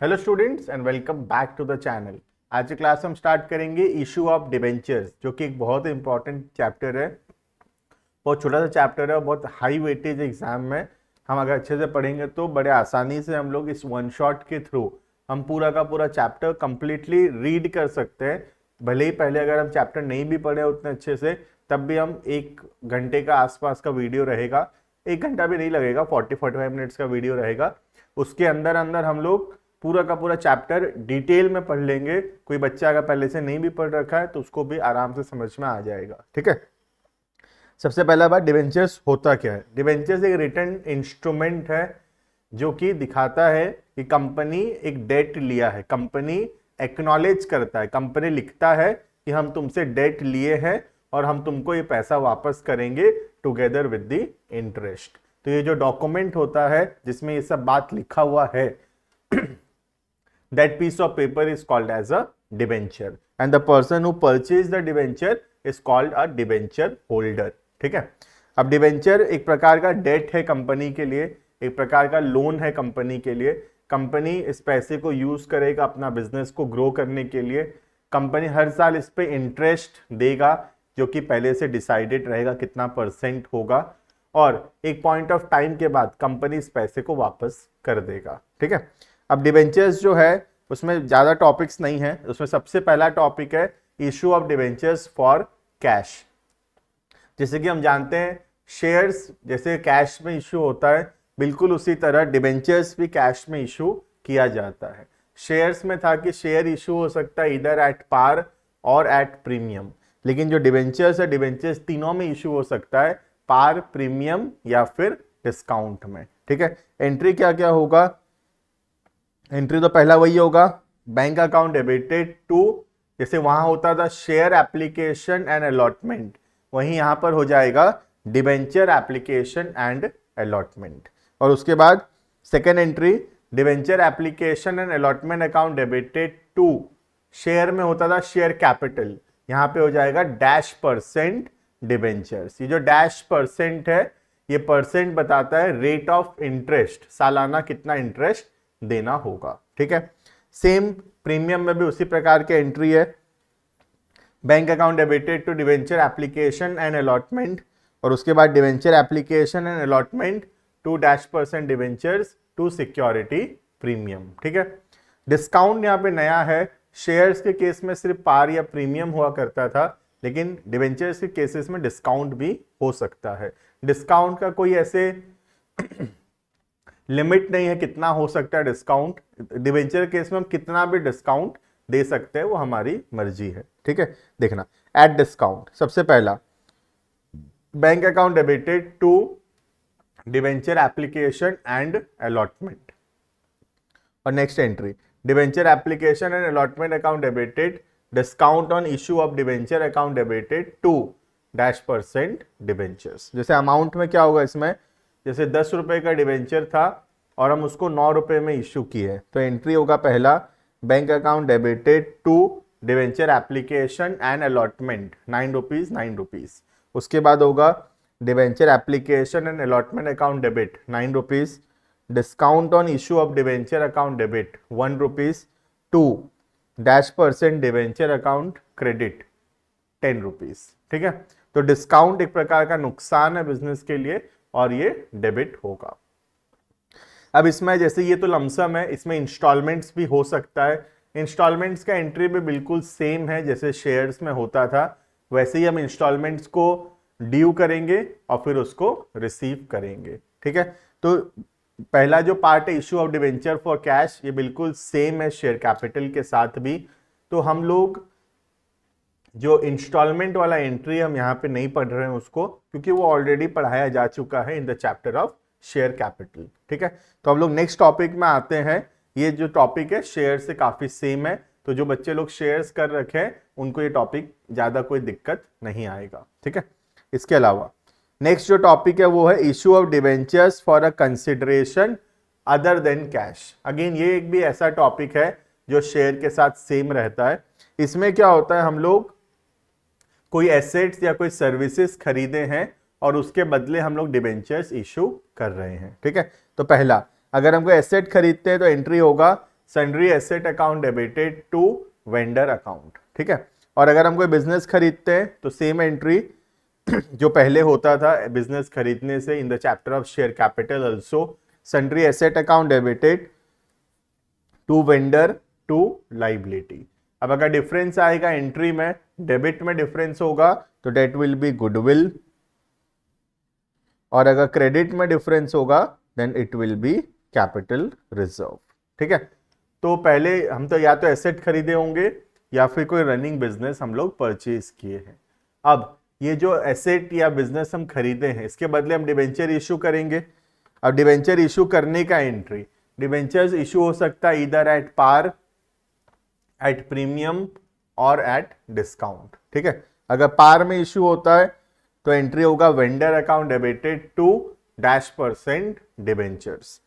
Hello students and welcome back to the channel. आज की class हम स्टार्ट करेंगे इशू ऑफ डिबेंचर्स, जो कि एक बहुत इंपॉर्टेंट चैप्टर है। बहुत छोटा सा चैप्टर है और बहुत हाई वेटेज एग्जाम में हम अगर अच्छे से पढ़ेंगे तो बड़े आसानी से हम लोग इस वन शॉट के थ्रू हम पूरा का पूरा चैप्टर कंप्लीटली रीड कर सकते हैं। भले ही पहले अगर हम चैप्टर नहीं भी पढ़े उतने अच्छे से, तब भी हम 1 घंटे का आसपास का वीडियो रहेगा, 1 घंटा भी नहीं लगेगा, 40-45 मिनट्स का वीडियो रहेगा। उसके अंदर अंदर हम लोग पूरा का पूरा चैप्टर डिटेल में पढ़ लेंगे। कोई बच्चा अगर पहले से नहीं भी पढ़ रखा है तो उसको भी आराम से समझ में आ जाएगा। ठीक है, सबसे पहला बात, डिबेंचर्स होता क्या है। डिबेंचर्स एक रिटर्न इंस्ट्रूमेंट है जो कि दिखाता है कि कंपनी एक डेट लिया है। कंपनी एक्नॉलेज करता है, कंपनी लिखता है कि हम तुमसे डेट लिए हैं और हम तुमको ये पैसा वापस करेंगे टुगेदर विद द इंटरेस्ट। तो ये जो डॉक्यूमेंट होता है जिसमें ये सब बात लिखा हुआ है, that piece of paper is called as a debenture and the person who purchased the debenture is called a debenture holder। ठीक है, अब डिबेंचर एक प्रकार का डेट है कंपनी के लिए, एक प्रकार का लोन है कंपनी के लिए। कंपनी इस पैसे को यूज करेगा अपना बिजनेस को ग्रो करने के लिए। कंपनी हर साल इस पे इंटरेस्ट देगा जो कि पहले से डिसाइडेड रहेगा कितना % होगा, और एक पॉइंट ऑफ टाइम के बाद कंपनी इस पैसे को वापस कर देगा। ठीक है, अब डिबेंचर्स जो है उसमें ज्यादा टॉपिक्स नहीं है। उसमें सबसे पहला टॉपिक है issue of debentures for cash. जैसे कि हम जानते हैं शेयर्स जैसे कैश में इशू होता है, बिल्कुल उसी तरह डिबेंचर्स भी कैश में इशू किया जाता है। शेयर्स में था कि शेयर इशू हो सकता है इधर एट पार और एट प्रीमियम, लेकिन जो डिबेंचर्स है, डिबेंचर्स तीनों में इशू हो सकता है, पार, प्रीमियम या फिर डिस्काउंट में। ठीक है, एंट्री क्या क्या होगा। एंट्री तो पहला वही होगा, बैंक अकाउंट डेबिटेड टू, जैसे वहां होता था शेयर एप्लीकेशन एंड अलॉटमेंट, वहीं यहां पर हो जाएगा डिबेंचर एप्लीकेशन एंड अलॉटमेंट। और उसके बाद second entry, debenture application and allotment account debited to, share में होता था शेयर कैपिटल, यहां पे हो जाएगा -% डिबेंचर्स। ये जो -% है, ये परसेंट बताता है रेट ऑफ इंटरेस्ट, सालाना कितना इंटरेस्ट देना होगा। ठीक है, सेम प्रीमियम में भी उसी प्रकार के एंट्री है, bank account debited to debenture application and allotment, और उसके बाद debenture application and allotment to -% debentures to security premium. ठीक है, डिस्काउंट यहाँ पे नया है। शेयर्स के केस में सिर्फ पार या प्रीमियम हुआ करता था, लेकिन डिवेंचर्स के केसेस में डिस्काउंट भी हो सकता है। डिस्काउंट का कोई ऐसे लिमिट नहीं है कितना हो सकता है डिस्काउंट। डिबेंचर केस में हम कितना भी डिस्काउंट दे सकते हैं, वो हमारी मर्जी है। ठीक है, देखना एट डिस्काउंट, सबसे पहला bank account debited to debenture application and allotment, और next entry debenture application and allotment account debited, discount on issue of debenture account debited to -% debentures. जैसे अमाउंट में क्या होगा इसमें, जैसे 10 रुपए का डिवेंचर था और हम उसको 9 रुपए में इश्यू किए, तो एंट्री होगा पहला bank account debited to debenture application and allotment 9 rupees 9 rupees. उसके बाद होगा debenture application and allotment account debit 9 rupees, discount on issue of debenture account debit 1 rupees to -% debenture account credit 10 rupees. ठीक है, तो discount एक प्रकार का नुकसान है बिजनेस के लिए और ये डेबिट होगा। अब इसमें जैसे ये तो लमसम है, इसमें इंस्टॉलमेंट्स भी हो सकता है। इंस्टॉलमेंट्स का एंट्री भी बिल्कुल सेम है जैसे शेयर्स में होता था, वैसे ही हम इंस्टॉलमेंट्स को ड्यू करेंगे और फिर उसको रिसीव करेंगे। ठीक है, तो पहला जो पार्ट है issue of debenture for cash, ये बिल्कुल सेम है शेयर कैपिटल के साथ भी। तो हम लोग जो इंस्टॉलमेंट वाला एंट्री हम यहाँ पे नहीं पढ़ रहे हैं उसको, क्योंकि वो ऑलरेडी पढ़ाया जा चुका है इन the chapter of share capital. ठीक है, तो हम लोग नेक्स्ट टॉपिक में आते हैं। ये जो टॉपिक है शेयर से काफी सेम है, तो जो बच्चे लोग शेयर्स कर रखे हैं उनको ये टॉपिक ज्यादा कोई दिक्कत नहीं आएगा। ठीक है, इसके अलावा नेक्स्ट जो टॉपिक है वो है issue of debentures for a consideration other than cash. Again ये एक भी ऐसा टॉपिक है जो शेयर के साथ सेम रहता है। इसमें क्या होता है, हम लोग कोई एसेट्स या कोई सर्विसेज खरीदे हैं और उसके बदले हम लोग डिबेंचर्स इशू कर रहे हैं। ठीक है, तो पहला अगर हम कोई एसेट खरीदते हैं तो एंट्री होगा sundry asset account debited to vendor account, ठीक है। और अगर हम कोई बिजनेस खरीदते हैं तो सेम एंट्री जो पहले होता था बिजनेस खरीदने से in the chapter of share capital also, sundry asset account debited to vendor to liability. अब अगर डिफरेंस आएगा एंट्री में, डेबिट में डिफरेंस होगा तो डेट विल बी गुडविल, और अगर क्रेडिट में डिफरेंस होगा then it will be capital reserve, ठीक है। तो पहले हम तो या तो एसेट खरीदे होंगे या फिर कोई रनिंग बिजनेस हम लोग परचेज किए हैं। अब ये जो एसेट या बिजनेस हम खरीदे हैं इसके बदले हम डिबेंचर इशू करेंगे। अब डिबेंचर इशू करने का एंट्री, डिबेंचर्स इशू हो सकता है इधर एट पार, एट प्रीमियम और एट डिस्काउंट, ठीक है। अगर पार में इशू होता है तो एंट्री होगा vendor account debited to -% debentures.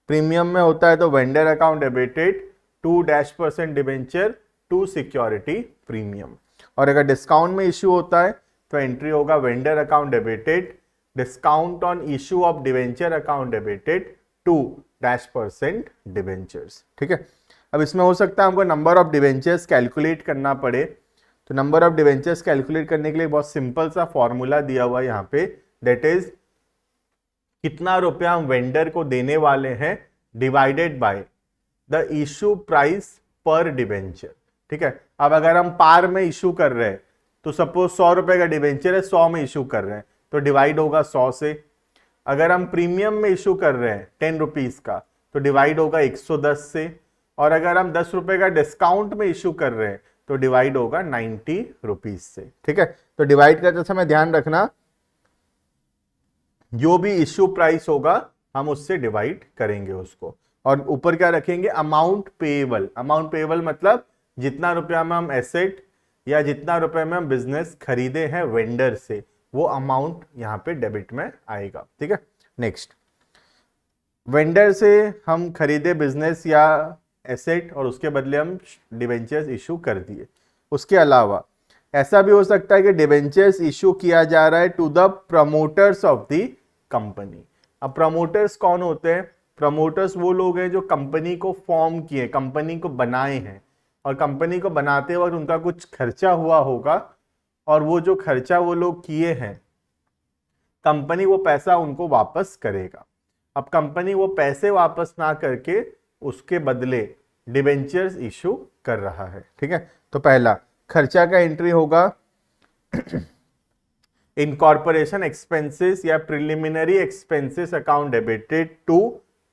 Premium में होता है तो vendor account debited to -% debenture to security premium. और अगर डिस्काउंट में इशू होता है तो एंट्री होगा vendor account debited discount on issue of debenture account debited to -% debentures, ठीक है। अब इसमें हो सकता है हमको नंबर ऑफ डिबेंचर्स कैलकुलेट करना पड़े, तो नंबर ऑफ डिबेंचर्स कैलकुलेट करने के लिए बहुत सिंपल सा फॉर्मूला दिया हुआ है यहाँ पे, दैट इज कितना रुपया हम वेंडर को देने वाले हैं divided by the issue price पर डिबेंचर, ठीक है। अब अगर हम पार में इशू कर रहे हैं तो सपोज 100 रुपए का डिबेंचर है, 100 में इशू कर रहे हैं तो डिवाइड होगा 100 से। अगर हम प्रीमियम में इशू कर रहे हैं 10 रुपीज का तो डिवाइड होगा 110 से। और अगर हम 10 रुपए का डिस्काउंट में इशू कर रहे हैं तो डिवाइड होगा 90 रुपीज से, ठीक है। तो डिवाइड करते समय ध्यान रखना जो भी इश्यू प्राइस होगा हम उससे डिवाइड करेंगे उसको, और ऊपर क्या रखेंगे अमाउंट पेएबल। अमाउंट पेएबल मतलब जितना रुपया में हम एसेट या जितना रुपए में हम बिजनेस खरीदे हैं वेंडर से वो अमाउंट यहाँ पे डेबिट में आएगा, ठीक है। नेक्स्ट, वेंडर से हम खरीदे बिजनेस या एसेट और उसके बदले हम डिबेंचर्स इशू कर दिए। उसके अलावा ऐसा भी हो सकता है कि डिबेंचर्स इशू किया जा रहा है to the promoters of the company. अब प्रमोटर्स कौन होते हैं? प्रमोटर्स वो लोग हैं जो कंपनी को फॉर्म किए, कंपनी को बनाए हैं, और कंपनी को बनाते वक्त उनका कुछ खर्चा हुआ होगा और वो जो खर्चा वो लोग किए हैं कंपनी वो पैसा उनको वापस करेगा। अब कंपनी वो पैसे वापस ना करके उसके बदले डिबेंचर्स इशू कर रहा है, ठीक है। तो पहला खर्चा का एंट्री होगा इनकॉर्पोरेशन एक्सपेंसेस या preliminary expenses account debited to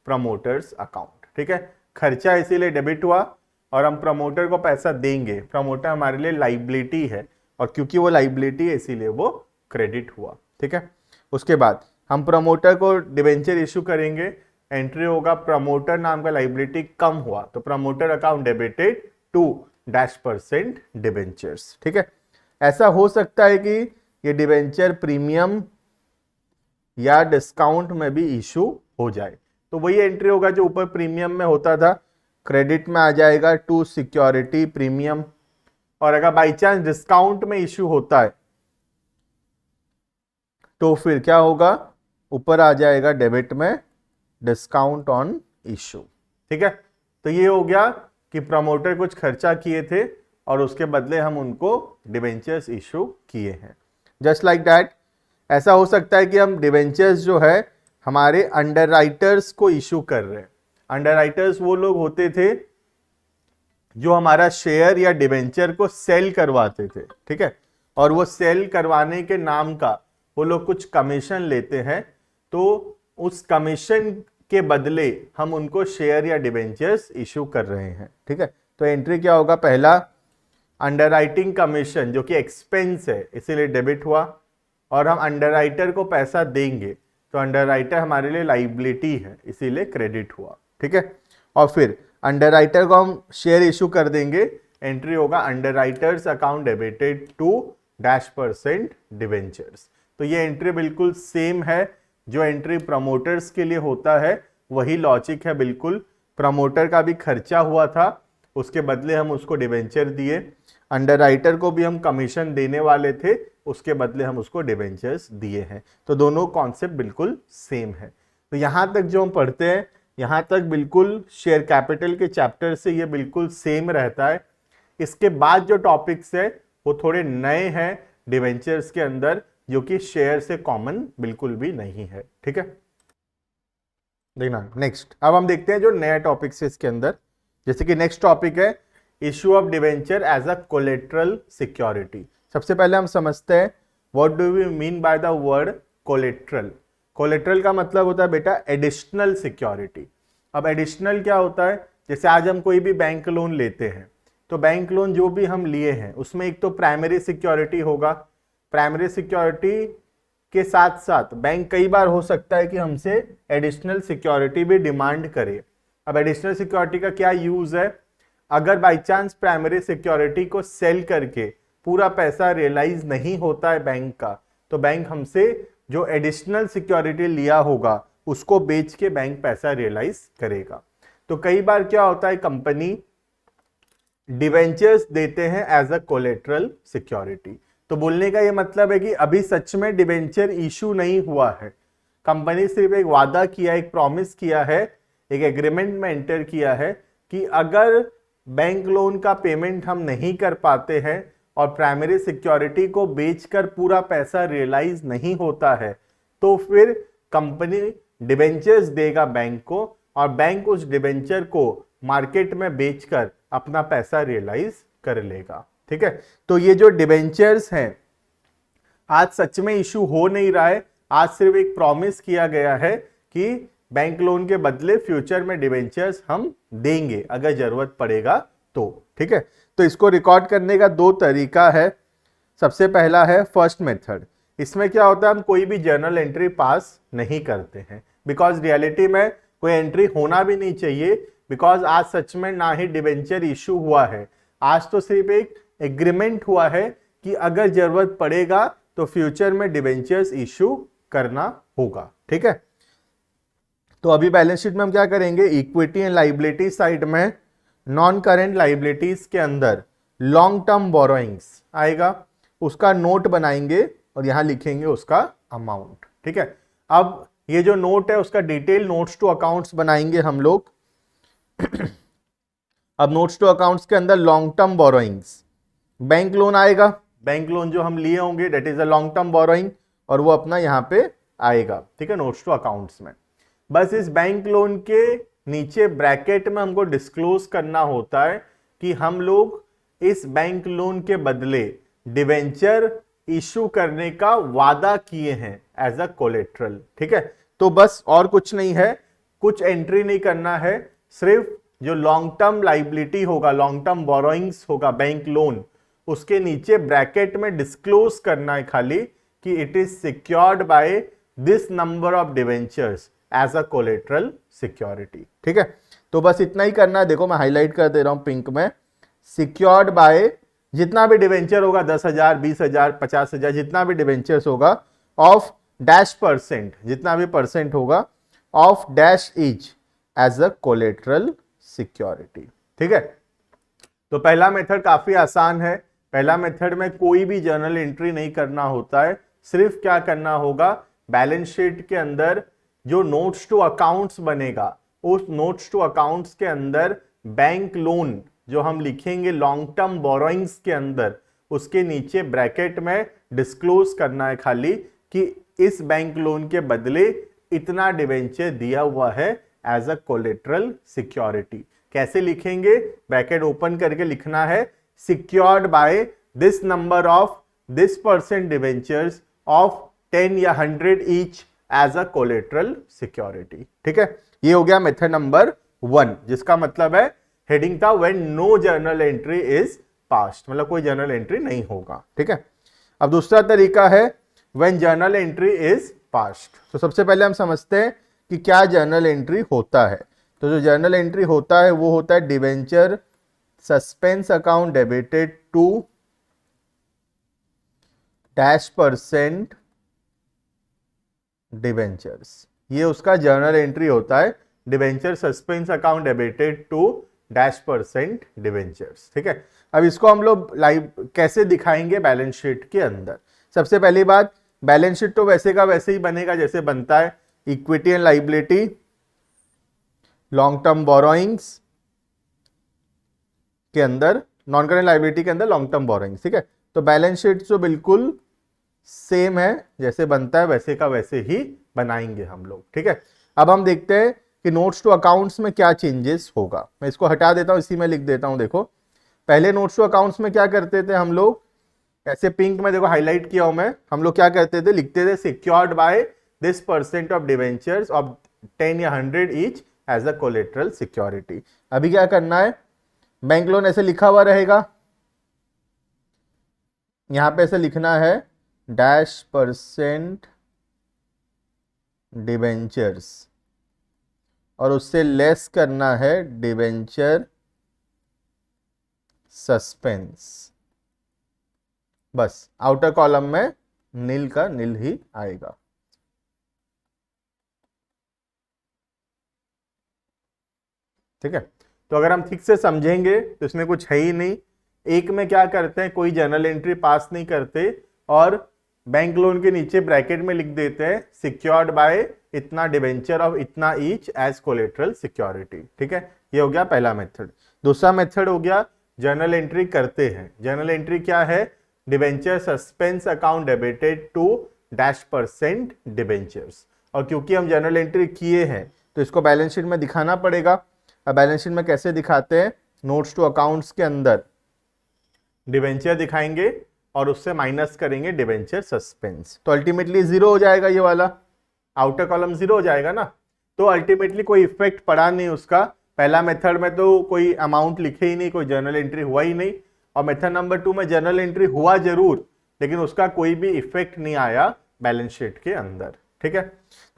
promoters account, ठीक है। खर्चा इसीलिए डेबिट हुआ और हम प्रमोटर को पैसा देंगे, प्रमोटर हमारे लिए लाइबिलिटी है और क्योंकि वो लाइबिलिटी है इसीलिए वो क्रेडिट हुआ, ठीक है। उसके बाद हम प्रमोटर को डिबेंचर इशू करेंगे, एंट्री होगा प्रमोटर नाम का लाइबिलिटी कम हुआ तो promoter account debited to -% debentures, ठीक है। ऐसा हो सकता है कि ये डिबेंचर प्रीमियम या डिस्काउंट में भी इशू हो जाए, तो वही एंट्री होगा जो ऊपर प्रीमियम में होता था, क्रेडिट में आ जाएगा टू सिक्योरिटी प्रीमियम। और अगर बाई चांस डिस्काउंट में इशू होता है तो फिर क्या होगा, ऊपर आ जाएगा डेबिट में डिस्काउंट ऑन इशू, ठीक है। तो ये हो गया कि प्रमोटर कुछ खर्चा किए थे और उसके बदले हम उनको डिबेंचर्स इशू किए हैं। जस्ट लाइक दैट ऐसा हो सकता है कि हम डिबेंचर्स जो है हमारे अंडरराइटर्स को इशू कर रहे हैं। अंडरराइटर्स वो लोग होते थे जो हमारा शेयर या डिबेंचर को सेल करवाते थे, ठीक है, और वो सेल करवाने के नाम का वो लोग कुछ कमीशन लेते हैं, तो उस कमीशन के बदले हम उनको शेयर या डिबेंचर्स इशू कर रहे हैं, ठीक है। तो एंट्री क्या होगा, पहला अंडरराइटिंग कमीशन जो कि एक्सपेंस है इसीलिए डेबिट हुआ, और हम अंडरराइटर को पैसा देंगे तो अंडरराइटर हमारे लिए लाइबिलिटी है इसीलिए क्रेडिट हुआ, ठीक है। और फिर अंडरराइटर को हम शेयर इशू कर देंगे, एंट्री होगा underwriters account debited to -% debentures. तो ये एंट्री बिल्कुल सेम है जो एंट्री प्रमोटर्स के लिए होता है, वही लॉजिक है बिल्कुल। प्रमोटर का भी खर्चा हुआ था, उसके बदले हम उसको डिबेंचर दिए, अंडरराइटर को भी हम कमीशन देने वाले थे, उसके बदले हम उसको डिबेंचर्स दिए हैं। तो दोनों कॉन्सेप्ट बिल्कुल सेम है। तो यहाँ तक जो हम पढ़ते हैं यहां तक बिल्कुल शेयर कैपिटल के चैप्टर से ये बिल्कुल सेम रहता है। इसके बाद जो टॉपिक्स है वो थोड़े नए हैं डिवेंचर्स के अंदर, जो कि शेयर से कॉमन बिल्कुल भी नहीं है। ठीक है, देखना नेक्स्ट। अब हम देखते हैं जो नया टॉपिक्स है इसके अंदर। जैसे कि नेक्स्ट टॉपिक है issue of debenture as a collateral security. सबसे पहले हम समझते हैं what do we mean by the word collateral. Collateral का मतलब होता है बेटा एडिशनल सिक्योरिटी। अब एडिशनल क्या होता है, जैसे आज हम कोई भी बैंक लोन लेते हैं तो बैंक लोन जो भी हम लिए हैं उसमें एक तो प्राइमरी सिक्योरिटी होगा। प्राइमरी सिक्योरिटी के साथ साथ बैंक कई बार हो सकता है कि हमसे एडिशनल सिक्योरिटी भी डिमांड करे। अब एडिशनल सिक्योरिटी का क्या यूज है, अगर बाई चांस प्राइमरी सिक्योरिटी को सेल करके पूरा पैसा रियलाइज नहीं होता है बैंक का, तो बैंक हमसे जो एडिशनल सिक्योरिटी लिया होगा उसको बेच के बैंक पैसा रियलाइज करेगा। तो कई बार क्या होता है, कंपनी डिवेंचर्स देते हैं एज अ कोलेट्रल सिक्योरिटी। तो बोलने का ये मतलब है कि अभी सच में डिवेंचर इशू नहीं हुआ है, कंपनी सिर्फ एक वादा किया, एक प्रॉमिस किया है, एक एग्रीमेंट में एंटर किया है कि अगर बैंक लोन का पेमेंट हम नहीं कर पाते हैं और प्राइमरी सिक्योरिटी को बेचकर पूरा पैसा रियलाइज नहीं होता है तो फिर कंपनी डिवेंचर्स देगा बैंक को और बैंक उस डिवेंचर को मार्केट में बेचकर अपना पैसा रियलाइज कर लेगा। ठीक है, तो ये जो डिवेंचर्स हैं आज सच में इशू हो नहीं रहा है, आज सिर्फ एक प्रॉमिस किया गया है कि बैंक लोन के बदले फ्यूचर में डिवेंचर्स हम देंगे अगर जरूरत पड़ेगा तो। ठीक है, तो इसको रिकॉर्ड करने का दो तरीका है। सबसे पहला है फर्स्ट मेथड। इसमें क्या होता है, हम कोई भी जर्नल एंट्री पास नहीं करते हैं, बिकॉज रियलिटी में कोई एंट्री होना भी नहीं चाहिए, बिकॉज आज सच में ना ही डिवेंचर इशू हुआ है, आज तो सिर्फ एक एग्रीमेंट हुआ है कि अगर जरूरत पड़ेगा तो फ्यूचर में डिवेंचर्स इशू करना होगा। ठीक है, तो अभी बैलेंस शीट में हम क्या करेंगे, इक्विटी एंड लाइबिलिटी साइड में नॉन करेंट लाइबिलिटीज के अंदर लॉन्ग टर्म बोरोइंग्स आएगा, उसका नोट बनाएंगे और यहां लिखेंगे उसका अमाउंट। ठीक है, अब ये जो नोट है उसका डिटेल नोट्स टू अकाउंट्स बनाएंगे हम लोग। अब नोट्स टू अकाउंट्स के अंदर long term borrowings, bank loan आएगा, बैंक लोन जो हम लिए होंगे that is a long term borrowing और वो अपना यहां पे आएगा। ठीक है, नोट्स टू अकाउंट्स में बस इस बैंक लोन के नीचे ब्रैकेट में हमको डिस्क्लोज करना होता है कि हम लोग इस बैंक लोन के बदले डिवेंचर इशू करने का वादा किए हैं एज अ कोलेट्रल। ठीक है, तो बस और कुछ नहीं है, कुछ एंट्री नहीं करना है, सिर्फ जो लॉन्ग टर्म लाइबिलिटी होगा, लॉन्ग टर्म बोरोइंग्स होगा बैंक लोन, उसके नीचे ब्रैकेट में डिस्क्लोज करना है खाली कि it is secured by this number of debentures as a collateral security. ठीक है, तो बस इतना ही करना है। देखो मैं हाईलाइट कर दे रहा हूं पिंक में, सिक्योर्ड बाय जितना भी डिवेंचर होगा 10,000, 20,000, 50,000 जितना भी डिवेंचर्स होगा ऑफ डैश परसेंट, जितना भी परसेंट होगा of dash is as a collateral security. ठीक है, तो पहला मेथड काफी आसान है। पहला मेथड में कोई भी जर्नल एंट्री नहीं करना होता है, सिर्फ क्या करना होगा, बैलेंस शीट के अंदर जो नोट्स टू अकाउंट्स बनेगा उस नोट्स टू अकाउंट्स के अंदर बैंक लोन जो हम लिखेंगे लॉन्ग टर्म बोरोइंग्स के अंदर, उसके नीचे ब्रैकेट में डिस्क्लोज करना है खाली कि इस बैंक लोन के बदले इतना डिवेंचर दिया हुआ है एज अ कोलेट्रल सिक्योरिटी। कैसे लिखेंगे, ब्रैकेट ओपन करके लिखना है secured by this number of this percent debentures of 10 या 100 each as a collateral security. ठीक है, ये हो गया मेथड नंबर 1, जिसका मतलब है हेडिंग था when no journal entry is passed, मतलब कोई जर्नल एंट्री नहीं होगा। ठीक है, अब दूसरा तरीका है when journal entry is passed. तो सबसे पहले हम समझते हैं कि क्या जर्नल एंट्री होता है। तो जो जर्नल एंट्री होता है वो होता है debenture suspense account debited to dash percent debentures, ये उसका जर्नल एंट्री होता है, debenture suspense account debited to dash percent debentures. ठीक है, अब इसको हम लोग लाइव कैसे दिखाएंगे बैलेंस शीट के अंदर। सबसे पहली बात, बैलेंस शीट तो वैसे का वैसे ही बनेगा जैसे बनता है, equity and liability, long term borrowings के अंदर, नॉन करेंट लायबिलिटी के अंदर लॉन्ग टर्म बोरोइंग्स, ठीक है। तो बैलेंस शीट जो बिल्कुल सेम है, जैसे बनता है वैसे का वैसे ही बनाएंगे हम लोग, ठीक है। अब हम देखते हैं कि नोट्स टू अकाउंट्स में क्या चेंजेस होगा। मैं इसको हटा देता हूं, इसी में लिख देता हूं। देखो पहले नोट्स टू अकाउंट्स में क्या करते थे हम लोग, ऐसे पिंक में देखो हाईलाइट किया हूं मैं, हम लोग क्या करते थे, लिखते थे secured by this percent of debentures of 10 या 100 each as a collateral security. अभी क्या करना है, बैंक लोन ऐसे लिखा हुआ रहेगा, यहां पे ऐसे लिखना है -% डिवेंचर्स, और उससे लेस करना है डिवेंचर सस्पेंस। बस आउटर कॉलम में नील का नील ही आएगा। ठीक है, तो अगर हम ठीक से समझेंगे तो इसमें कुछ है ही नहीं। एक में क्या करते हैं, कोई जर्नल एंट्री पास नहीं करते और बैंक लोन के नीचे ब्रैकेट में लिख देते हैं सिक्योर्ड बाय इतना डिवेंचर ऑफ इतना ईच एज कोलेटरल सिक्योरिटी। ठीक है, ये हो गया पहला मेथड। दूसरा मेथड हो गया जर्नल एंट्री करते हैं। जर्नल एंट्री क्या है, debenture suspense account debited to -% debentures. और क्योंकि हम जर्नल एंट्री किए हैं तो इसको बैलेंस शीट में दिखाना पड़ेगा। अब बैलेंस शीट में कैसे दिखाते हैं, नोट्स टू अकाउंट्स के अंदर डिवेंचर दिखाएंगे और उससे माइनस करेंगे डिवेंचर सस्पेंस, तो अल्टीमेटली जीरो हो जाएगा, ये वाला आउटर कॉलम जीरो हो जाएगा ना। तो अल्टीमेटली कोई इफेक्ट पड़ा नहीं उसका। पहला मेथड में तो कोई अमाउंट लिखे ही नहीं, कोई जर्नल एंट्री हुआ ही नहीं, और मेथड नंबर 2 में जर्नल एंट्री हुआ जरूर लेकिन उसका कोई भी इफेक्ट नहीं आया बैलेंस शीट के अंदर। ठीक है,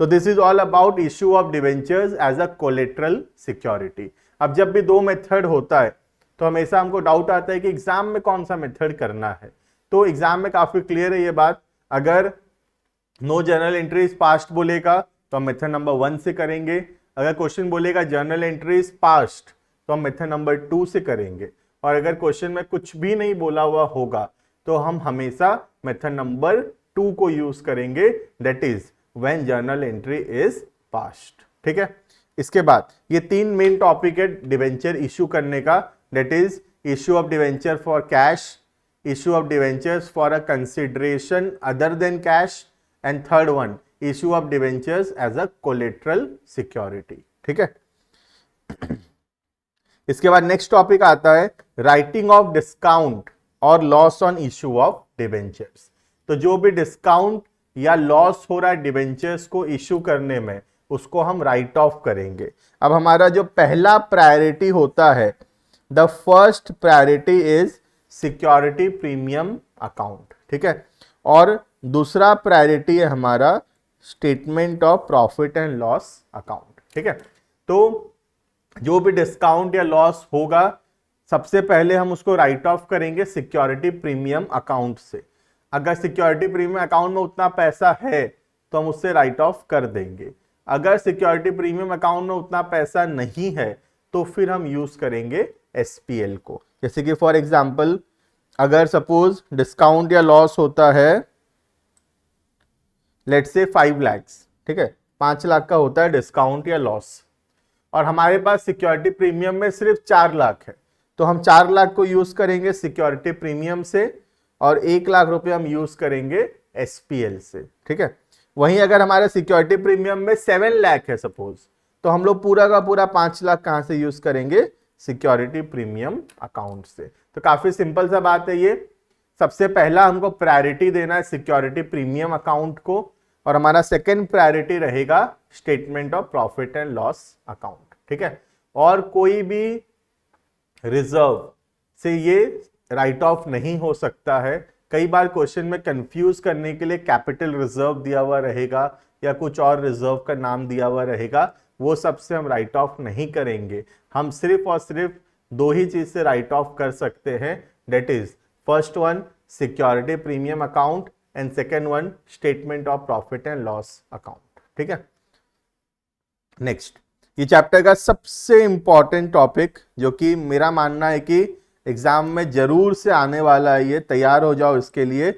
तो this is all about issue of debentures as a collateral security. अब जब भी दो मेथड होता है तो हमेशा हमको डाउट आता है कि एग्जाम में कौन सा मेथड करना है। तो एग्जाम में काफी क्लियर है ये बात। अगर नो जर्नल एंट्रीज पास्ट बोलेगा तो हम मेथड नंबर 1 से करेंगे। अगर क्वेश्चन बोलेगा जर्नल एंट्रीज पास्ट तो हम मेथड नंबर 2 से करेंगे। और अगर क्वेश्चन में कुछ भी नहीं बोला हुआ होगा तो हम हमेशा मेथड नंबर 2 को यूज करेंगे, that is when journal entry is past. ठीक है, इसके बाद ये 3 मेन टॉपिक है डिवेंचर इश्यू करने का, that is issue of debenture for cash, issue of debentures for a consideration other than cash, and third one issue of debentures as a collateral security। ठीक है, इसके बाद नेक्स्ट टॉपिक आता है writing of discount और loss on issue of debentures. तो जो भी डिस्काउंट या लॉस हो रहा है डिवेंचर्स को इश्यू करने में उसको हम राइट ऑफ करेंगे। अब हमारा जो पहला प्रायोरिटी होता है, the first priority is security premium account. ठीक है, और दूसरा प्रायोरिटी है हमारा statement of profit and loss account. ठीक है, तो जो भी डिस्काउंट या लॉस होगा सबसे पहले हम उसको राइट ऑफ करेंगे सिक्योरिटी प्रीमियम अकाउंट से। अगर सिक्योरिटी प्रीमियम अकाउंट में उतना पैसा है तो हम उससे राइट ऑफ कर देंगे। अगर सिक्योरिटी प्रीमियम अकाउंट में उतना पैसा नहीं है तो फिर हम यूज करेंगे एसपीएल को। जैसे कि फॉर एग्जांपल अगर सपोज डिस्काउंट या लॉस होता है लेट्स से 5 लाख, ठीक है, 5 लाख का होता है डिस्काउंट या लॉस, और हमारे पास सिक्योरिटी प्रीमियम में सिर्फ 4 लाख है, तो हम 4 लाख को यूज करेंगे सिक्योरिटी प्रीमियम से और 1 लाख रुपए हम यूज करेंगे एसपीएल से। ठीक है, वहीं अगर हमारे सिक्योरिटी प्रीमियम में 7 लाख है सपोज, तो हम लोग पूरा का पूरा 5 लाख कहां से यूज करेंगे, सिक्योरिटी प्रीमियम अकाउंट से। तो काफी सिंपल सा बात है ये। सबसे पहला हमको प्रायोरिटी देना है सिक्योरिटी प्रीमियम अकाउंट को, और हमारा सेकंड प्रायोरिटी रहेगा statement of profit and loss account. ठीक है, और कोई भी रिजर्व से ये राइट ऑफ नहीं हो सकता है। कई बार क्वेश्चन में कंफ्यूज करने के लिए कैपिटल रिजर्व दिया हुआ रहेगा या कुछ और रिजर्व का नाम दिया हुआ रहेगा, वो सबसे हम राइट ऑफ नहीं करेंगे। हम सिर्फ और सिर्फ 2 ही चीज से राइट ऑफ कर सकते हैं, that is first one security premium account and second one statement of profit and loss account. ठीक है, नेक्स्ट ये चैप्टर का सबसे इंपॉर्टेंट टॉपिक जो कि मेरा मानना है कि एग्जाम में जरूर से आने वाला है, ये तैयार हो जाओ इसके लिए।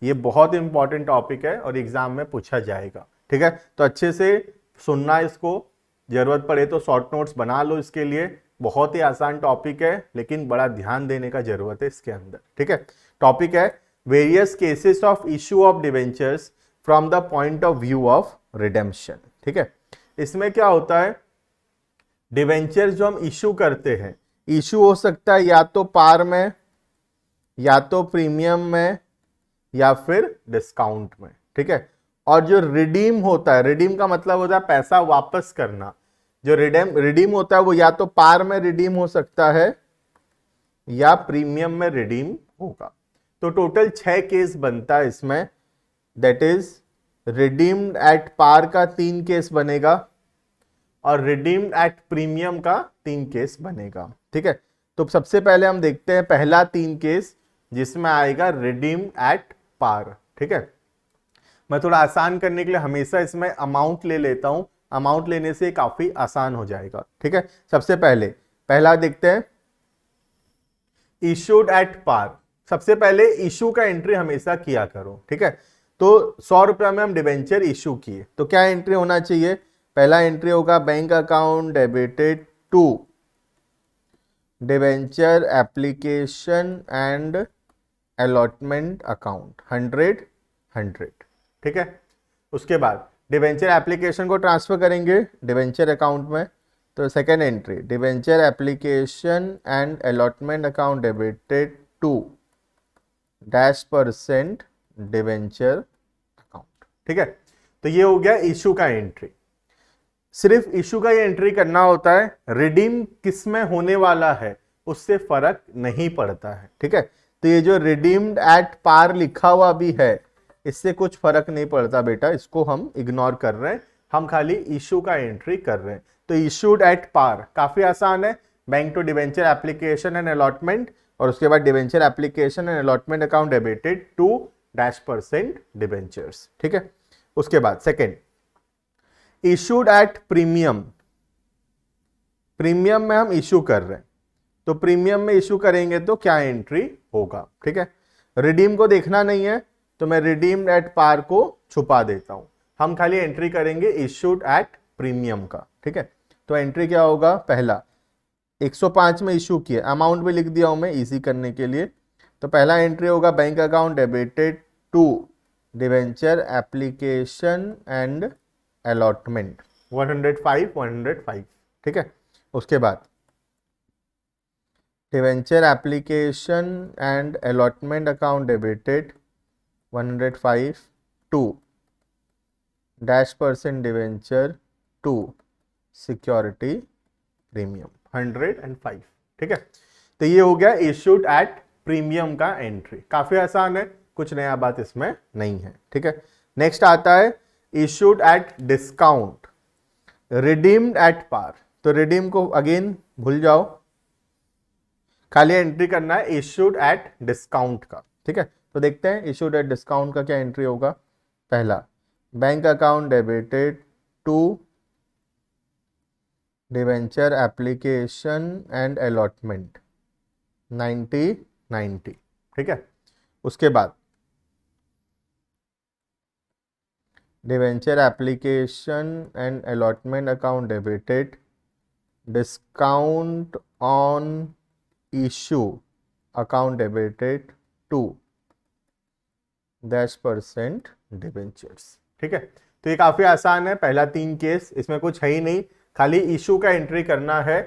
ये बहुत इंपॉर्टेंट टॉपिक है और एग्जाम में पूछा जाएगा। ठीक है, तो अच्छे से सुनना इसको, जरूरत पड़े तो शॉर्ट नोट्स बना लो इसके लिए। बहुत ही आसान टॉपिक है लेकिन बड़ा ध्यान देने का जरूरत है इसके अंदर, ठीक है। टॉपिक है various cases of issue of debentures from the point of view of redemption, ठीक है। इसमें क्या होता है, डिवेंचर जो हम इशू करते हैं, इशू हो सकता है या तो पार में, या तो प्रीमियम में, या फिर डिस्काउंट में, ठीक है। और जो रिडीम होता है, रिडीम का मतलब होता है पैसा वापस करना। जो रिडीम होता है वो या तो पार में रिडीम हो सकता है या प्रीमियम में रिडीम होगा। तो टोटल 6 केस बनता है इसमें, that is redeemed at par का 3 केस बनेगा और रिडीम्ड एट प्रीमियम का 3 केस बनेगा, ठीक है। तो सबसे पहले हम देखते हैं पहला 3 केस जिसमें आएगा रिडीम्ड एट पार, ठीक है। मैं थोड़ा आसान करने के लिए हमेशा इसमें अमाउंट ले लेता हूं, अमाउंट लेने से काफी आसान हो जाएगा, ठीक है। सबसे पहले पहला देखते हैं इशूड एट पार। सबसे पहले इशू का एंट्री हमेशा किया करो, ठीक है। तो 100 रुपया में हम डिवेंचर इशू किए तो क्या एंट्री होना चाहिए, पहला एंट्री होगा bank account debited to debenture application and allotment account 100, ठीक है। उसके बाद डिवेंचर एप्लीकेशन को ट्रांसफर करेंगे डिवेंचर अकाउंट में, तो second entry debenture application and allotment account debited to -% debenture account, ठीक है। तो ये हो गया इशू का एंट्री। सिर्फ इशू का ये एंट्री करना होता है, रिडीम किस में होने वाला है उससे फर्क नहीं पड़ता है, ठीक है। तो ये जो रिडीम्ड एट पार लिखा हुआ भी है इससे कुछ फर्क नहीं पड़ता बेटा, इसको हम इग्नोर कर रहे हैं, हम खाली इशू का एंट्री कर रहे हैं। तो इशूड एट पार काफी आसान है, bank to debenture application and allotment, और उसके बाद debenture application and allotment account debited to -% debentures, ठीक है। उसके बाद second issued at premium, premium में हम इशू कर रहे हैं तो प्रीमियम में इशू करेंगे तो क्या एंट्री होगा, ठीक है। रिडीम को देखना नहीं है तो मैं रिडीम्ड एट पार को छुपा देता हूं, हम खाली एंट्री करेंगे इशूड एट प्रीमियम का, ठीक है। तो एंट्री क्या होगा, पहला 105 में इशू किया, अमाउंट भी लिख दिया हूं मैं इजी करने के लिए। तो पहला एंट्री होगा bank account debited to debenture application and allotment 105, ठीक है। उसके बाद debenture application and allotment account debited 105 to -% debenture to security premium 105, ठीक है। तो ये हो गया इशूड एट प्रीमियम का एंट्री, काफी आसान है, कुछ नया बात इसमें नहीं है, ठीक है। नेक्स्ट आता है issued at discount, redeemed at par. तो रिडीम को अगेन भूल जाओ, खाली एंट्री करना है इशूड एट डिस्काउंट का, ठीक है। तो देखते हैं इशूड एट डिस्काउंट का क्या एंट्री होगा। पहला bank account debited to debenture application and allotment 90, ठीक है। उसके बाद debenture application and allotment account debited discount on issue account debited to -% debentures, ठीक है। तो ये काफी आसान है, पहला 3 केस, इसमें कुछ है ही नहीं, खाली इशू का एंट्री करना है,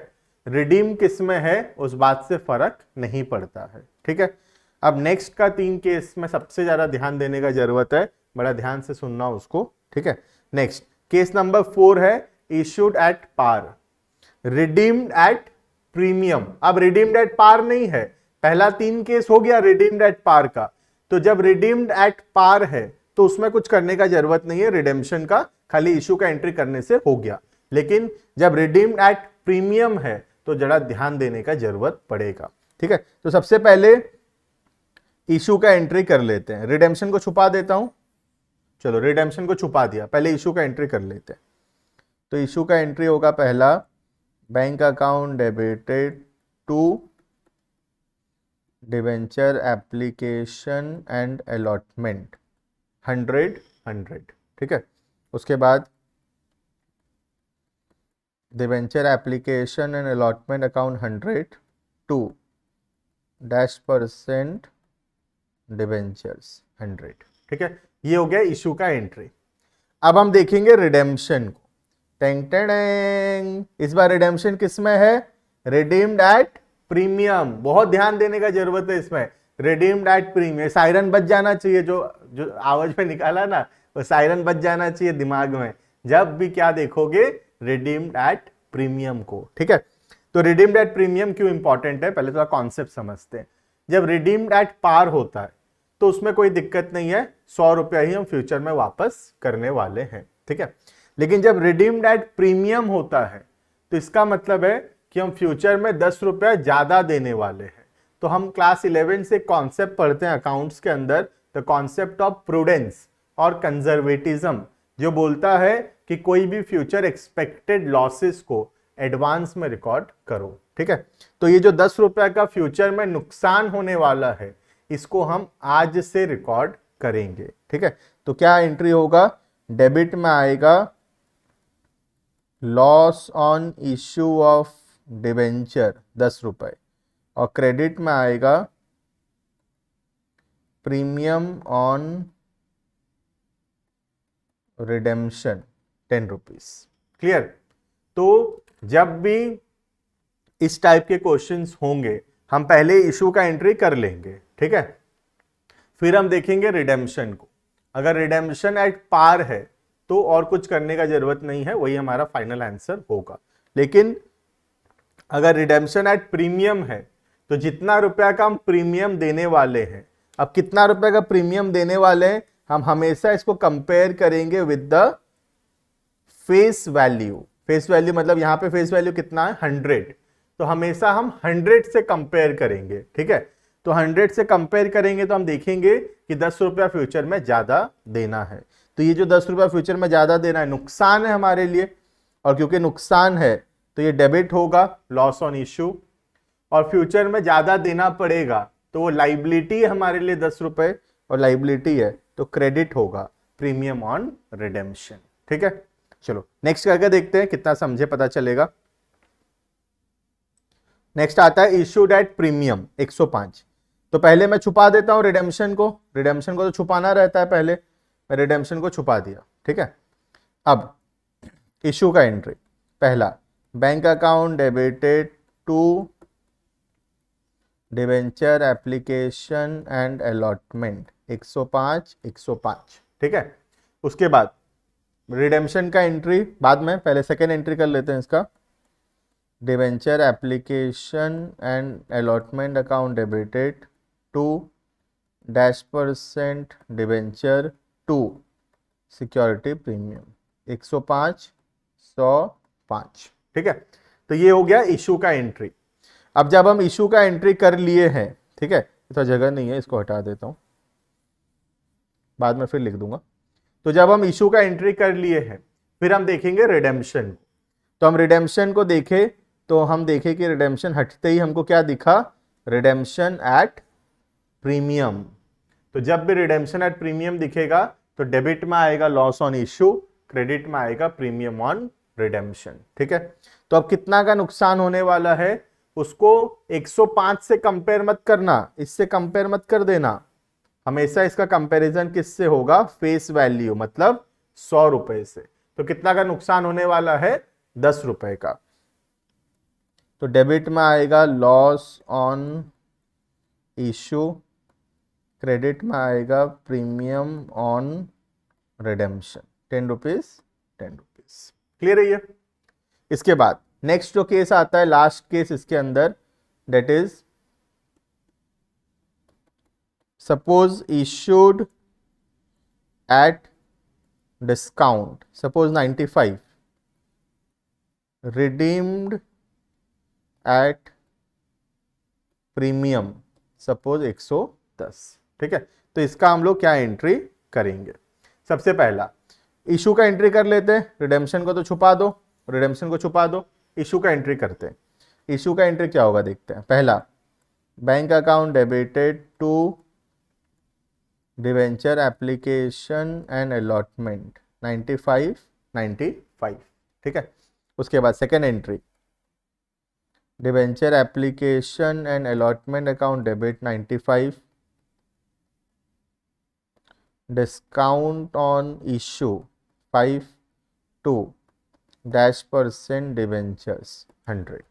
रिडीम किस में है उस बात से फर्क नहीं पड़ता है, ठीक है। अब नेक्स्ट का 3 केस में सबसे ज्यादा ध्यान देने का जरूरत है, बड़ा ध्यान से सुनना उसको, ठीक है। नेक्स्ट केस नंबर 4 है issued at par, redeemed at premium. अब रिडीम्ड एट पार नहीं है, पहला 3 केस हो गया रिडीम्ड एट पार का, तो जब रिडीम्ड एट पार है तो उसमें कुछ करने का जरूरत नहीं है रिडेम्पशन का, खाली इशू का एंट्री करने से हो गया। लेकिन जब रिडीम्ड एट प्रीमियम है तो जरा ध्यान देने का जरूरत पड़ेगा, ठीक है। तो सबसे पहले इशू का एंट्री कर लेते हैं, रिडेम्पशन को छुपा देता हूं, चलो रिडेम्पशन को छुपा दिया, पहले इशू का एंट्री कर लेते हैं। तो इशू का एंट्री होगा पहला bank account debited to debenture application and allotment 100, ठीक है। उसके बाद debenture application and allotment account 100 to -% debentures 100। ठीक है, ये हो गया इशू का एंट्री। अब हम देखेंगे रिडेम्पशन को। टेंग टेंग, इस बार रिडेम्पशन किस में है? Redeemed at premium. बहुत ध्यान देने का जरूरत है इसमें। रिडीम्ड एट प्रीमियम, सायरन बज जाना चाहिए, जो आवाज में निकाला ना वो सायरन बज जाना चाहिए दिमाग में जब भी क्या देखोगे रिडीम्ड एट प्रीमियम को। ठीक है, तो रिडीम्ड एट प्रीमियम क्यों इंपॉर्टेंट है, पहले थोड़ा कॉन्सेप्ट समझते हैं। जब रिडीम्ड एट पार होता है तो उसमें कोई दिक्कत नहीं है, 100 रुपया ही हम फ्यूचर में वापस करने वाले हैं। ठीक है, लेकिन जब रिडीम्ड एट प्रीमियम होता है तो इसका मतलब है कि हम फ्यूचर में 10 रुपया ज्यादा देने वाले हैं। तो हम क्लास 11 से कॉन्सेप्ट पढ़ते हैं अकाउंट्स के अंदर, द कॉन्सेप्ट ऑफ प्रूडेंस और कंजर्वेटिज्म, जो बोलता है कि कोई भी फ्यूचर एक्सपेक्टेड लॉसेस को एडवांस में रिकॉर्ड करो। ठीक है, तो ये जो 10 रुपया का फ्यूचर में नुकसान होने वाला है इसको हम आज से रिकॉर्ड करेंगे। ठीक है, तो क्या एंट्री होगा? डेबिट में आएगा loss on issue of debenture 10 रुपए, और क्रेडिट में आएगा premium on redemption 10 rupees. Clear? तो जब भी इस टाइप के क्वेश्चंस होंगे हम पहले इशू का एंट्री कर लेंगे। ठीक है, फिर हम देखेंगे रिडेम्पशन को। अगर रिडेम्पशन एट पार है तो और कुछ करने का जरूरत नहीं है, वही हमारा फाइनल आंसर होगा। लेकिन अगर रिडेम्पशन एट प्रीमियम है तो जितना रुपया का हम प्रीमियम देने वाले हैं, अब कितना रुपया का प्रीमियम देने वाले हैं, हम हमेशा इसको कंपेयर करेंगे with the face value. Face value मतलब यहां पे फेस वैल्यू कितना है? 100। तो हमेशा हम 100 से कंपेयर करेंगे। ठीक है, तो 100 से कंपेयर करेंगे तो हम देखेंगे कि 10 रुपया फ्यूचर में ज्यादा देना है। तो ये जो 10 रुपया फ्यूचर में ज्यादा देना है नुकसान है हमारे लिए, और क्योंकि नुकसान है तो ये डेबिट होगा, लॉस ऑन इश्यू, और फ्यूचर में ज्यादा देना पड़ेगा तो वो लाइबिलिटी है हमारे लिए 10 रुपए, और लाइबिलिटी है तो क्रेडिट होगा, प्रीमियम ऑन रिडेम्पशन। ठीक है, चलो नेक्स्ट करके देखते हैं कितना समझे पता चलेगा। नेक्स्ट आता है इश्यूड एट प्रीमियम 105। तो पहले मैं छुपा देता हूं रिडेम्पशन को, रिडेम्पशन को तो छुपाना रहता है, पहले मैं रिडेम्पशन को छुपा दिया। ठीक है, अब इशू का एंट्री, पहला bank account debited to debenture application and allotment 105 105। ठीक है, उसके बाद रिडेम्पशन का एंट्री बाद में, पहले सेकेंड एंट्री कर लेते हैं इसका। Debenture application and allotment account debited to -% debenture to security premium 105 105। ठीक है, तो ये हो गया इशू का एंट्री। अब जब हम इशू का एंट्री कर लिए हैं, ठीक है, तो जगह नहीं है, इसको हटा देता हूं, बाद में फिर लिख दूंगा। तो जब हम इशू का एंट्री कर लिए हैं फिर हम देखेंगे रिडेम्पशन को। तो हम रिडेम्पशन को देखें तो हम देखें कि रिडेम्पशन हटते ही हमको क्या दिखा? Redemption at premium. तो जब भी रिडेम्पशन एट प्रीमियम दिखेगा तो डेबिट में आएगा लॉस ऑन इश्यू, क्रेडिट में आएगा प्रीमियम ऑन रिडेम्पशन। ठीक है, तो अब कितना का नुकसान होने वाला है उसको 105 से कंपेयर मत करना, इससे कंपेयर मत कर देना, हमेशा इसका कंपैरिजन किससे होगा? फेस वैल्यू मतलब 100 रुपए से। तो कितना का नुकसान होने वाला है? 10 रुपए का। तो डेबिट में आएगा लॉस ऑन इशू, क्रेडिट में आएगा premium on redemption 10 rupees 10 rupees. Clear है ये? इसके बाद नेक्स्ट जो केस आता है, लास्ट केस इसके अंदर, that is suppose issued at discount, suppose 95, redeemed at premium suppose 110। ठीक है, तो इसका हम लोग क्या एंट्री करेंगे? सबसे पहला इशू का एंट्री कर लेते हैं, रिडेम्पशन को तो छुपा दो, रिडेम्पशन को छुपा दो, इशू का एंट्री करते हैं। इशू का एंट्री क्या होगा देखते हैं। पहला bank account debited to debenture application and allotment 95 95। ठीक है, उसके बाद second entry, debenture application and allotment account debit 95, discount on issue 5 -% debentures 100।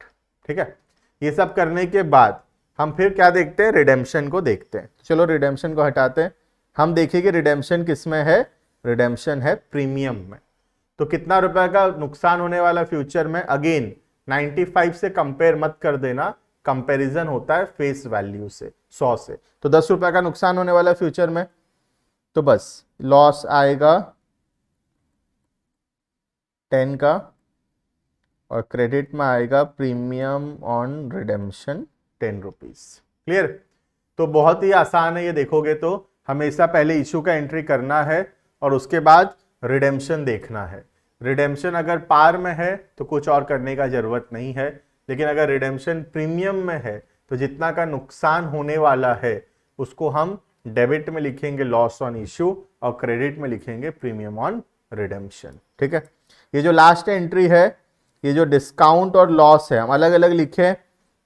ठीक है, ये सब करने के बाद हम फिर क्या देखते हैं, रिडेम्पशन को देखते हैं। चलो रिडेम्पशन को हटाते हैं, हम देखेंगे रिडेम्पशन किस में है, रिडेम्पशन है प्रीमियम में। तो कितना रुपए का नुकसान होने वाला फ्यूचर में, अगेन 95 से कंपेयर मत कर देना, कंपैरिजन होता है फेस वैल्यू से 100 से। तो 10 रुपए का नुकसान होने वाला फ्यूचर में, तो बस लॉस आएगा 10 का, और क्रेडिट में आएगा premium on redemption 10 rupees. Clear? तो बहुत ही आसान है, ये देखोगे तो हमेशा पहले इशू का एंट्री करना है और उसके बाद रिडेम्पशन देखना है। रिडेम्पशन अगर पार में है तो कुछ और करने का जरूरत नहीं है, लेकिन अगर रिडेम्पशन प्रीमियम में है तो जितना का नुकसान होने वाला है उसको हम डेबिट में लिखेंगे लॉस ऑन इशू, और क्रेडिट में लिखेंगे प्रीमियम ऑन रिडेम्पशन। ठीक है, ये जो लास्ट एंट्री है, ये जो डिस्काउंट और लॉस है, हम अलग अलग लिखे,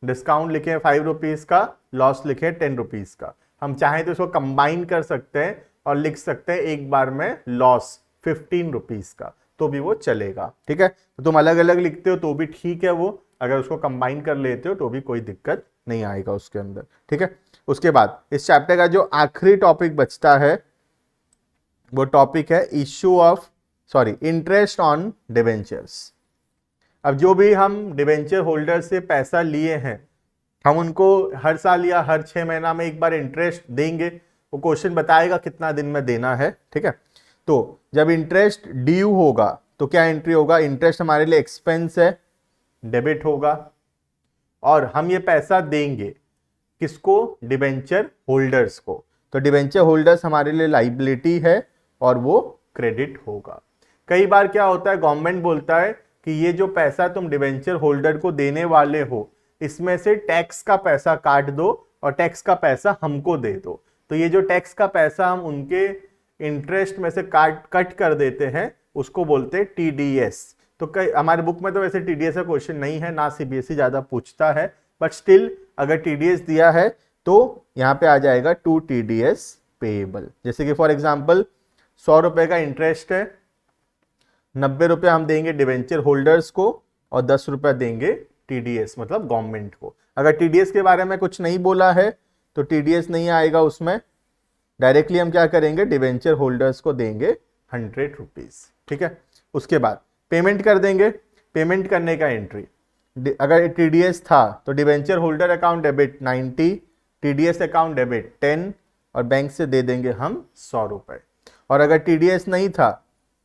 डिस्काउंट लिखे 5 रुपीज का, लॉस लिखे 10 रुपीज का। हम चाहें तो इसको कंबाइन कर सकते हैं और लिख सकते हैं एक बार में लॉस 15 रुपीज का, तो भी वो चलेगा। ठीक है, तो तुम अलग अलग लिखते हो तो भी ठीक है, वो अगर उसको कंबाइन कर लेते हो तो भी कोई दिक्कत नहीं आएगा उसके अंदर। ठीक है, उसके बाद इस चैप्टर का जो आखिरी टॉपिक बचता है वो टॉपिक है इंटरेस्ट ऑन डिबेंचर्स। अब जो भी हम डिबेंचर होल्डर से पैसा लिए हैं, हम उनको हर साल या हर 6 महीना में एक बार इंटरेस्ट देंगे। वो क्वेश्चन बताएगा कितना दिन में देना है। ठीक है, तो जब इंटरेस्ट ड्यू होगा तो क्या एंट्री होगा, इंटरेस्ट हमारे लिए एक्सपेंस है, डेबिट होगा, और हम ये पैसा देंगे किसको, डिबेंचर होल्डर्स को। तो डिबेंचर होल्डर्स हमारे लिए लाइबिलिटी है और वो क्रेडिट होगा। कई बार क्या होता है, गवर्नमेंट बोलता है कि ये जो पैसा तुम डिबेंचर होल्डर को देने वाले हो, इसमें से टैक्स का पैसा काट दो और टैक्स का पैसा हमको दे दो। तो ये जो टैक्स का पैसा हम उनके इंटरेस्ट में से कट कर देते हैं, उसको बोलते हैं टीडीएस। तो कई हमारे बुक में तो वैसे टीडीएस का क्वेश्चन नहीं है, ना सीबीएसई ज्यादा पूछता है, बट स्टिल अगर टीडीएस दिया है तो यहाँ पे आ जाएगा टू टीडीएस पेएबल। जैसे कि फॉर एग्जांपल 100 रुपए का इंटरेस्ट है, 90 रुपए हम देंगे डिबेंचर होल्डर्स को और 10 रुपए देंगे टीडीएस मतलब गवर्नमेंट को। अगर टीडीएस के बारे में कुछ नहीं बोला है तो टीडीएस नहीं आएगा उसमें, डायरेक्टली हम क्या करेंगे, डिबेंचर होल्डर्स को देंगे 100 रुपीज। ठीक है, उसके बाद पेमेंट कर देंगे। पेमेंट करने का एंट्री, अगर टीडीएस था तो debenture holder account debit 90, TDS account debit 10, और बैंक से दे देंगे हम 100 रुपए। और अगर टीडीएस नहीं था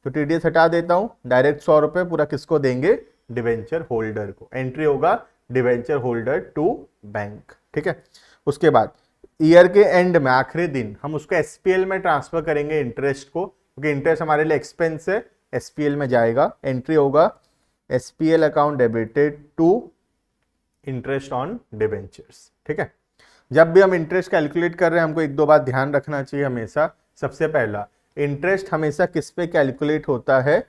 तो टीडीएस हटा देता हूं, डायरेक्ट 100 रुपए पूरा किसको देंगे, डिबेंचर होल्डर को। एंट्री होगा डिबेंचर होल्डर टू बैंक। ठीक है, उसके बाद ईयर के एंड में आखिरी दिन हम उसको एसपीएल में ट्रांसफर करेंगे इंटरेस्ट को, क्योंकि इंटरेस्ट हमारे लिए एक्सपेंस है, एसपीएल में जाएगा। एंट्री होगा SPL account debited to interest on debentures. ठीक है, जब भी हम इंटरेस्ट कैलकुलेट कर रहे हैं हमको एक दो बात ध्यान रखना चाहिए हमेशा। सबसे पहला, इंटरेस्ट हमेशा किस पे कैलकुलेट होता है,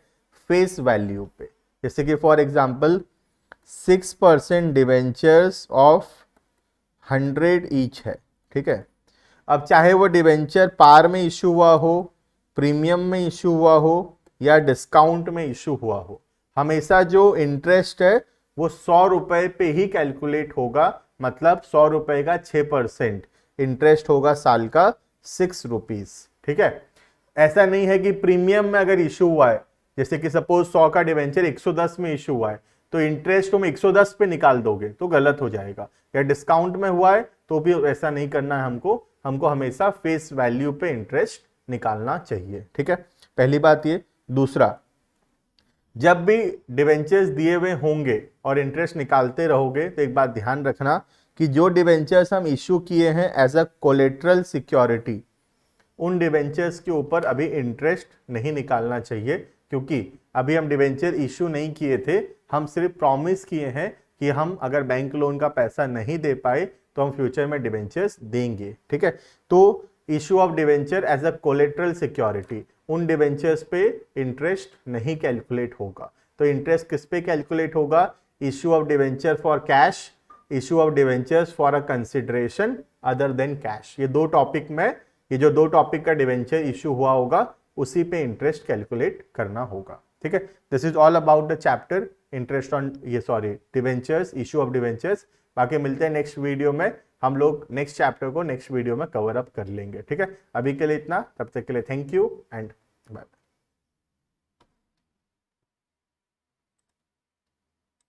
फेस वैल्यू पे। जैसे कि for example 6% debentures of 100 each है। ठीक है, अब चाहे वो डिबेंचर पार में इशू हुआ हो, प्रीमियम में इशू हुआ हो या डिस्काउंट में इशू हुआ हो, हमेशा जो इंटरेस्ट है वो 100 रुपए पे ही कैलकुलेट होगा। मतलब 100 रुपए का 6% इंटरेस्ट होगा साल का 6 रुपीज। ठीक है, ऐसा नहीं है कि प्रीमियम में अगर इशू हुआ है, जैसे कि सपोज 100 का डिवेंचर 110 में इशू हुआ है तो इंटरेस्ट तुम 110 पे निकाल दोगे तो गलत हो जाएगा। या डिस्काउंट में हुआ है तो भी ऐसा नहीं करना है हमको हमेशा फेस वैल्यू पे इंटरेस्ट निकालना चाहिए। ठीक है, पहली बात ये। दूसरा, जब भी डिवेंचर्स दिए हुए होंगे और इंटरेस्ट निकालते रहोगे तो एक बात ध्यान रखना कि जो डिवेंचर्स हम इशू किए हैं एज अ कोलेट्रल सिक्योरिटी, उन डिवेंचर्स के ऊपर अभी इंटरेस्ट नहीं निकालना चाहिए, क्योंकि अभी हम डिवेंचर इशू नहीं किए थे, हम सिर्फ प्रॉमिस किए हैं कि हम अगर बैंक लोन का पैसा नहीं दे पाए तो हम फ्यूचर में डिवेंचर्स देंगे। ठीक है, तो issue of debenture as a collateral security, उन डिवेंचर्स पे इंटरेस्ट नहीं कैलकुलेट होगा। तो तो इंटरेस्ट किस पे कैलकुलेट होगा, issue of debenture for cash, issue of debentures for a consideration other than cash. ये दो टॉपिक में, ये जो दो टॉपिक का डिवेंचर इश्यू हुआ होगा उसी पे इंटरेस्ट कैलकुलेट करना होगा। ठीक है, this is all about the chapter interest on debentures, issue of debentures. बाकी मिलते हैं नेक्स्ट वीडियो में, हम लोग नेक्स्ट चैप्टर को नेक्स्ट वीडियो में कवर अप कर लेंगे। ठीक है, अभी के लिए इतना, तब तक के लिए थैंक यू एंड बाय।